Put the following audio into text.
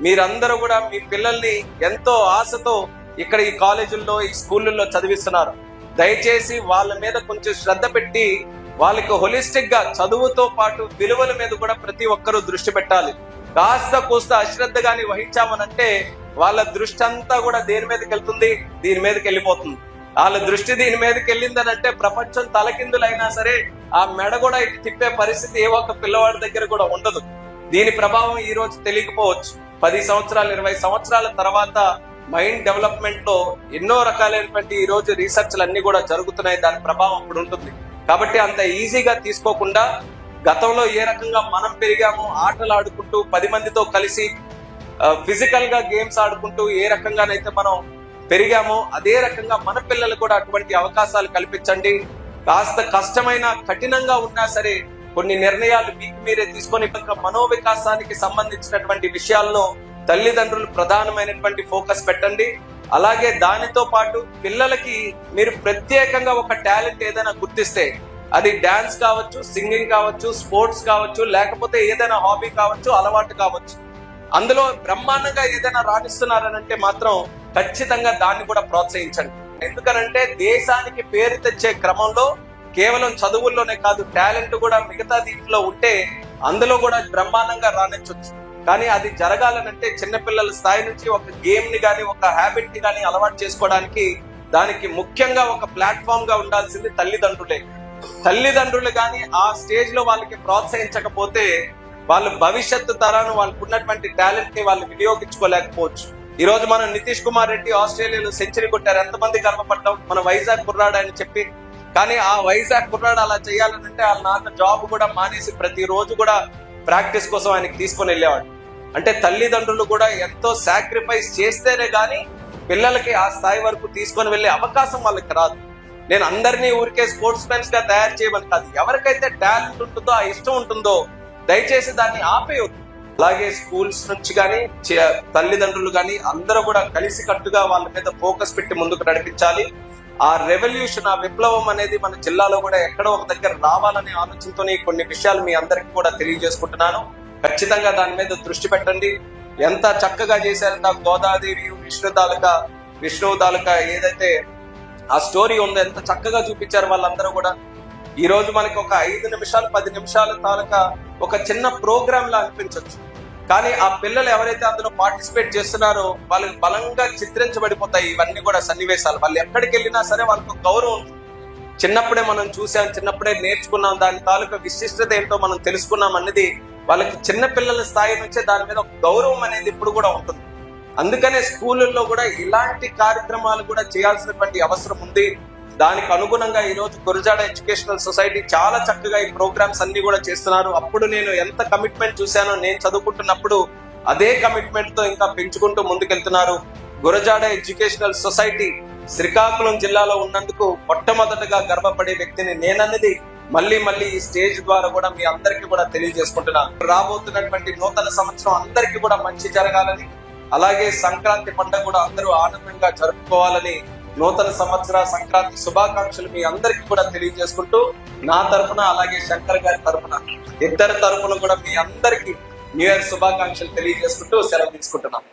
మీరందరూ కూడా మీ పిల్లల్ని ఎంతో ఆశతో ఇక్కడ ఈ కాలేజీల్లో ఈ స్కూళ్ళల్లో చదివిస్తున్నారు. దయచేసి వాళ్ళ మీద కొంచెం శ్రద్ధ పెట్టి వాళ్ళకి హోలిస్టిక్ గా చదువుతో పాటు విలువల మీద కూడా ప్రతి ఒక్కరూ దృష్టి పెట్టాలి. కాస్త కూస్త అశ్రద్ధగాని వహించామనంటే వాళ్ళ దృష్టి అంతా కూడా దేని మీదకి వెళ్తుంది, దీని మీదకి వెళ్ళిపోతుంది. వాళ్ళ దృష్టి దీని మీదకి వెళ్ళిందనంటే ప్రపంచం తలకిందులైనా సరే ఆ మెడ కూడా ఇటు తిప్పే పరిస్థితి ఏ ఒక్క పిల్లవాడి దగ్గర కూడా ఉండదు. దీని ప్రభావం ఈ రోజు తెలియకపోవచ్చు. 10 సంవత్సరాలు 20 సంవత్సరాల తర్వాత మైండ్ డెవలప్మెంట్ లో ఎన్నో రకాలైనటువంటి ఈ రోజు రీసెర్చ్లు అన్ని కూడా జరుగుతున్నాయి. దాని ప్రభావం అప్పుడు ఉంటుంది. కాబట్టి అంత ఈజీగా తీసుకోకుండా గతంలో ఏ రకంగా మనం పెరిగామో ఆటలు ఆడుకుంటూ 10 మందితో కలిసి ఫిజికల్ గా గేమ్స్ ఆడుకుంటూ ఏ రకంగానైతే మనం పెరిగామో అదే రకంగా మన పిల్లలు కూడా అటువంటి అవకాశాలు కల్పించండి. కాస్త కష్టమైన కఠినంగా ఉన్నా సరే కొన్ని నిర్ణయాలు మీకు మీరే తీసుకొని మనోవికాసానికి సంబంధించినటువంటి విషయాల్లో తల్లిదండ్రులు ప్రధానమైనటువంటి ఫోకస్ పెట్టండి. అలాగే దానితో పాటు పిల్లలకి మీరు ప్రత్యేకంగా ఒక టాలెంట్ ఏదైనా గుర్తిస్తే అది డాన్స్ కావచ్చు, సింగింగ్ కావచ్చు, స్పోర్ట్స్ కావచ్చు, లేకపోతే ఏదైనా హాబీ కావచ్చు, అలవాటు కావచ్చు, అందులో బ్రహ్మాండంగా ఏదైనా రాణిస్తున్నారనంటే మాత్రం ఖచ్చితంగా దాన్ని కూడా ప్రోత్సహించండి. ఎందుకనంటే దేశానికి పేరు తెచ్చే క్రమంలో కేవలం చదువుల్లోనే కాదు టాలెంట్ కూడా మిగతా దీంట్లో ఉంటే అందులో కూడా బ్రహ్మాండంగా రాణించవచ్చు. కానీ అది జరగాలనంటే చిన్నపిల్లల స్థాయి నుంచి ఒక గేమ్ ని గాని ఒక హ్యాబిట్ ని గాని అలవాటు చేసుకోవడానికి దానికి ముఖ్యంగా ఒక ప్లాట్ఫామ్ గా ఉండాల్సింది తల్లిదండ్రులే. తల్లిదండ్రులు గాని ఆ స్టేజ్ లో వాళ్ళకి ప్రోత్సహించకపోతే వాళ్ళు భవిష్యత్తు తరాన్ని వాళ్ళకు ఉన్నటువంటి టాలెంట్ ని వాళ్ళు వినియోగించుకోలేకపోవచ్చు. ఈ రోజు మనం నితీష్ కుమార్ రెడ్డి ఆస్ట్రేలియాలో సెంచరీ కొట్టారు. ఎంతమంది గర్వపడ్డాం మన వైజాగ్ కుర్రాడు అని చెప్పి. కానీ ఆ వైజాగ్ కుర్రాడు అలా చేయాలనంటే వాళ్ళ నాన్న జాబ్ కూడా మానేసి ప్రతిరోజు కూడా ప్రాక్టీస్ కోసం ఆయనకి తీసుకొని వెళ్ళేవాడు. అంటే తల్లిదండ్రులు కూడా ఎంతో సాక్రిఫైస్ చేస్తేనే గాని పిల్లలకి ఆ స్థాయి వరకు తీసుకొని వెళ్లే అవకాశం వాళ్ళకి రాదు. నేను అందరినీ ఊరికే స్పోర్ట్స్ మెన్స్ గా తయారు చేయమని కాదు, ఎవరికైతే టాలెంట్ ఉంటుందో ఆ ఇష్టం ఉంటుందో దయచేసి దాన్ని ఆపేయొద్దు. అలాగే స్కూల్స్ నుంచి కానీ తల్లిదండ్రులు కానీ అందరూ కూడా కలిసి కట్టుగా వాళ్ళ మీద ఫోకస్ పెట్టి ముందుకు నడిపించాలి. ఆ రెవల్యూషన్, ఆ విప్లవం అనేది మన జిల్లాలో కూడా ఎక్కడో ఒక దగ్గర రావాలనే ఆలోచనతోనే కొన్ని విషయాలు మీ అందరికి కూడా తెలియజేసుకుంటున్నాను. ఖచ్చితంగా దాని మీద దృష్టి పెట్టండి. ఎంత చక్కగా చేశారంట గోదాదేవి విష్ణు తాలూకా ఏదైతే ఆ స్టోరీ ఉందో ఎంత చక్కగా చూపించారు వాళ్ళందరూ కూడా. ఈ రోజు మనకి ఒక 5 నిమిషాలు 10 నిమిషాల తాలూకా ఒక చిన్న ప్రోగ్రామ్ లా అనిపించవచ్చు. కానీ ఆ పిల్లలు ఎవరైతే అందులో పార్టిసిపేట్ చేస్తున్నారో వాళ్ళకి బలంగా చిత్రించబడిపోతాయి ఇవన్నీ కూడా సన్నివేశాలు. వాళ్ళు ఎక్కడికి వెళ్ళినా సరే వాళ్ళకు గౌరవం ఉంటుంది. చిన్నప్పుడే మనం చూసాం, చిన్నప్పుడే నేర్చుకున్నాం, దాని తాలూకా విశిష్టత ఏంటో మనం తెలుసుకున్నాం అనేది వాళ్ళకి చిన్న పిల్లల స్థాయి నుంచే దాని మీద ఒక గౌరవం అనేది ఇప్పుడు కూడా ఉంటుంది. అందుకనే స్కూళ్ళల్లో కూడా ఇలాంటి కార్యక్రమాలు కూడా చేయాల్సినటువంటి అవసరం ఉంది. దానికి అనుగుణంగా ఈ రోజు గురజాడ ఎడ్యుకేషనల్ సొసైటీ చాలా చక్కగా ఈ ప్రోగ్రామ్స్ అన్ని కూడా చేస్తున్నారు. అప్పుడు నేను ఎంత కమిట్మెంట్ చూశానో నేను చదువుకుంటున్నప్పుడు అదే కమిట్మెంట్ తో ఇంకా పెంచుకుంటూ ముందుకెళ్తున్నారు. గురజాడ ఎడ్యుకేషనల్ సొసైటీ శ్రీకాకుళం జిల్లాలో ఉన్నందుకు మొట్టమొదటగా గర్వపడే వ్యక్తిని నేనన్నది మళ్ళీ ఈ స్టేజ్ ద్వారా కూడా మీ అందరికీ కూడా తెలియజేసుకుంటున్నాను. రాబోతున్నటువంటి నూతన సంవత్సరం అందరికీ కూడా మంచి జరగాలని, అలాగే సంక్రాంతి పండుగ కూడా అందరూ ఆనందంగా జరుపుకోవాలని నూతన సంవత్సర సంక్రాంతి శుభాకాంక్షలు మీ అందరికీ కూడా తెలియజేసుకుంటూ నా తరఫున అలాగే శంకర్ గారి తరఫున ఇద్దరి తరఫున కూడా మీ అందరికీ న్యూ ఇయర్ శుభాకాంక్షలు తెలియజేసుకుంటూ సెలవు తీసుకుంటున్నాం.